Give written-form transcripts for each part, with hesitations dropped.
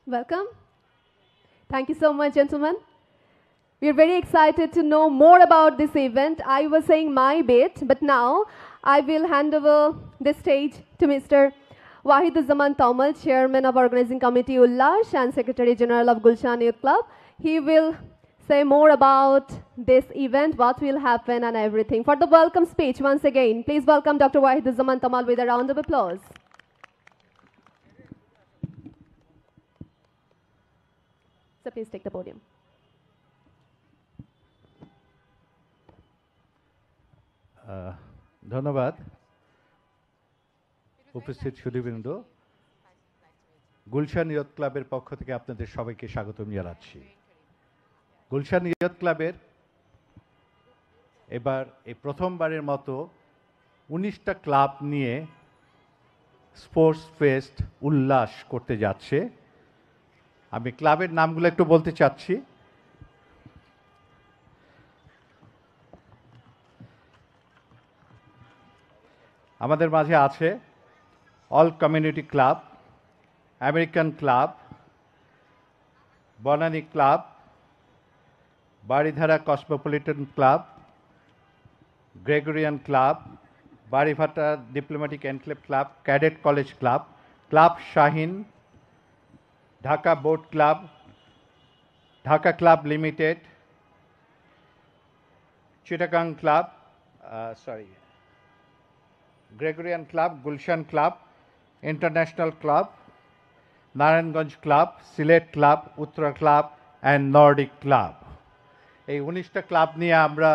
Welcome. Thank you so much, gentlemen. We are very excited to know more about this event. I was saying my bit, but now I will hand over the stage to Mr. Wahiduzzaman Tamal, Chairman of Organizing Committee Ullash and Secretary General of Gulshan Youth Club. He will say more about this event, what will happen and everything. For the welcome speech, once again, please welcome Dr. Wahiduzzaman Tamal with a round of applause. So please take the podium. ধন্যবাদ উপস্থিত সুধীবৃন্দ গুলশান ইয়ত ক্লাবের পক্ষ থেকে আপনাদের সবাইকে স্বাগতম জানাচ্ছি গুলশান ইয়ত ক্লাবের এবার এই প্রথমবারের মতো 19টা ক্লাব নিয়ে স্পোর্টস ফেস্ট উল্লাস করতে যাচ্ছে আমি ক্লাবের নামগুলো একটু বলতে চাচ্ছি আমাদের মাঝে আছে all community club American club Banani club Baridhara cosmopolitan club Gregorian club বাড়িভাটা diplomatic enclave club cadet college club club Shaheen Dhaka boat club Dhaka club limited Chittagong club Gregorian Club, Gulshan Club, International Club, Narayanganj Club, Sylhet Club, Uttara Club and Nordic Club. এই 19টা club নিয়ে আমরা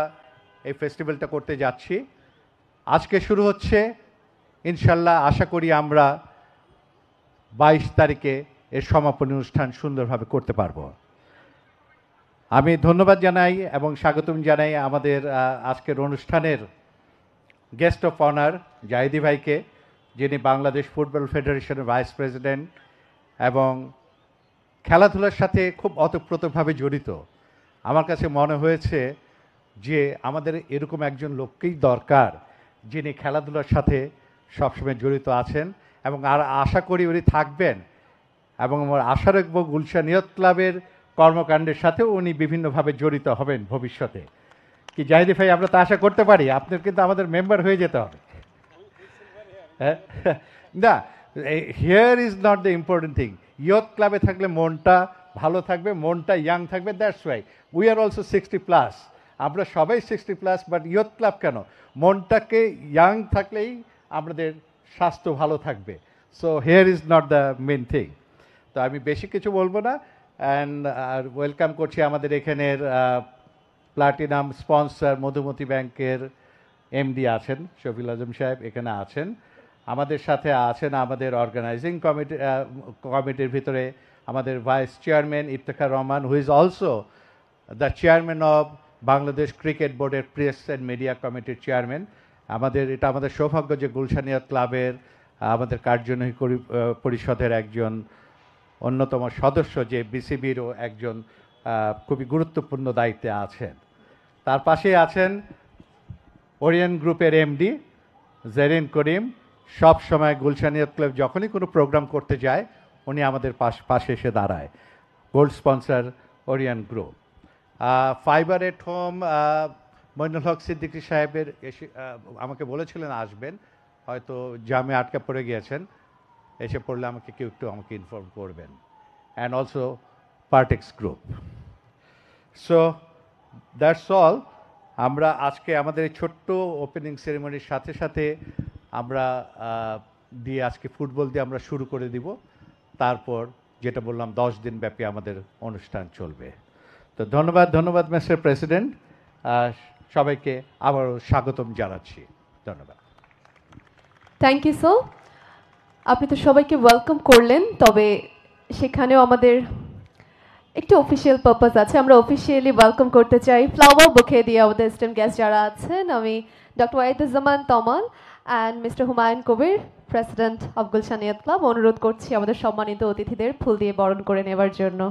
এই ফেস্টিভ্যালটা করতে যাচ্ছি আজকে শুরু হচ্ছে ইনশাআল্লাহ আশা করি আমরা 22 তারিখে এর সমাপনী অনুষ্ঠান সুন্দরভাবে করতে পারবো আমি ধন্যবাদ জানাই এবং স্বাগতম জানাই আমাদের আজকের অনুষ্ঠানের গেস্ট অফ অনার জাহিদি ভাইকে যিনি বাংলাদেশ ফুটবল ফেডারেশনের ভাইস প্রেসিডেন্ট এবং খেলাধুলার সাথে খুব ওতপ্রোতভাবে জড়িত আমার কাছে মনে হয়েছে যে আমাদের এরকম একজন লোককেই দরকার যিনি খেলাধুলার সাথে সবসময় জড়িত আছেন এবং আর আশা করি উনি থাকবেন এবং আমার আশা রাখব গুলশান ইয়ত ক্লাবের কর্মকাণ্ডের সাথেও উনি বিভিন্নভাবে জড়িত হবেন ভবিষ্যতে কি জাহিদি ভাই আমরা তো আশা করতে পারি আপনার কিন্তু আমাদের মেম্বার হয়ে যেতে হবে না here is not the important thing yacht ক্লাবে থাকলে মনটা ভালো থাকবে মনটা ইয়াং থাকবে that's why we are also 60+ আমরা সবাই 60+ বাট ইয়ত ক্লাব কেন মনটাকে ইয়াং থাকলেই আমাদের স্বাস্থ্য ভালো থাকবে so here is not the main thing তো আমি বেশি কিছু বলবো না অ্যান্ড ওয়েলকাম করছি আমাদের এখানের প্লাটিনাম স্পন্সর মধুমতি ব্যাংকের এমডি আছেন শফিল আজম সাহেব এখানে আছেন আমাদের সাথে আছেন আমাদের অর্গানাইজিং কমিটির ভিতরে আমাদের vice chairman Iftekhar Rahman who is also the chairman of Bangladesh cricket বোর্ডের প্রেস অ্যান্ড মিডিয়া কমিটির চেয়ারম্যান এটা আমাদের সৌভাগ্য যে গুলশান ইয়ত ক্লাবের আমাদের কার্যনির্বাহী পরিষদের একজন অন্যতম সদস্য যে বিসিবিরও একজন খুবই গুরুত্বপূর্ণ দায়িত্বে আছেন তার পাশে আছেন ওরিয়েন্ট গ্রুপের এমডি জেরিন করিম সব সময় গুলশান ইয়ত ক্লাব যখনই কোনো প্রোগ্রাম করতে যায় উনি আমাদের পাশে এসে দাঁড়ায় gold sponsor Orient group fiber at home Moinul Haque Siddiqui সাহেবের এসে আমাকে বলেছিলেন আসবেন হয়তো জামে আটকা পড়ে গিয়েছেন এসে পড়লে আমাকে কেউ একটু আমাকে ইনফর্ম করবেন and also Partex group so that's all আমরা আজকে আমাদের এই ছোট্ট ওপেনিং সেরেমনির সাথে সাথে আমরা দিয়ে আজকে ফুটবল দিয়ে আমরা শুরু করে দিব তারপর যেটা বললাম 10 দিন ব্যাপী আমাদের অনুষ্ঠান চলবে তো ধন্যবাদ মিস্টার প্রেসিডেন্ট সবাইকে আবারও স্বাগতম জানাচ্ছি ধন্যবাদ থ্যাংক ইউ সো আপনি তো সবাইকে ওয়েলকাম করলেন তবে সেখানেও আমাদের একটু অফিসিয়াল পারপাস আছে আমরা অফিসিয়ালি ওয়েলকাম করতে চাই ফ্লাওয়ার বুকে দিয়ে আমাদের স্টেম গেস্ট যারা আছেন আমি doctor Wahiduzzaman Tamal and mister Humayun Kabir president of Gulshan yacht club অনুরোধ করছি আমাদের সম্মানিত অতিথিদের ফুল দিয়ে বরণ করে নেওয়ার জন্য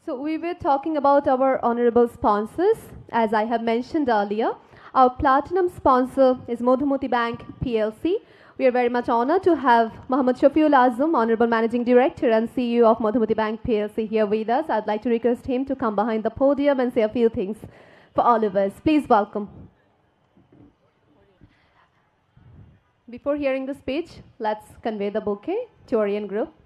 So we were talking about our honorable sponsors. As I have mentioned earlier, our platinum sponsor is Madhumati Bank PLC. We are very much honored to have Mohammad Shafiul Azam, Honorable Managing Director and CEO of Madhumati Bank PLC here with us. I'd like to request him to come behind the podium and say a few things for all of us. Please welcome. Before hearing the speech, let's convey the bouquet to Orient Group.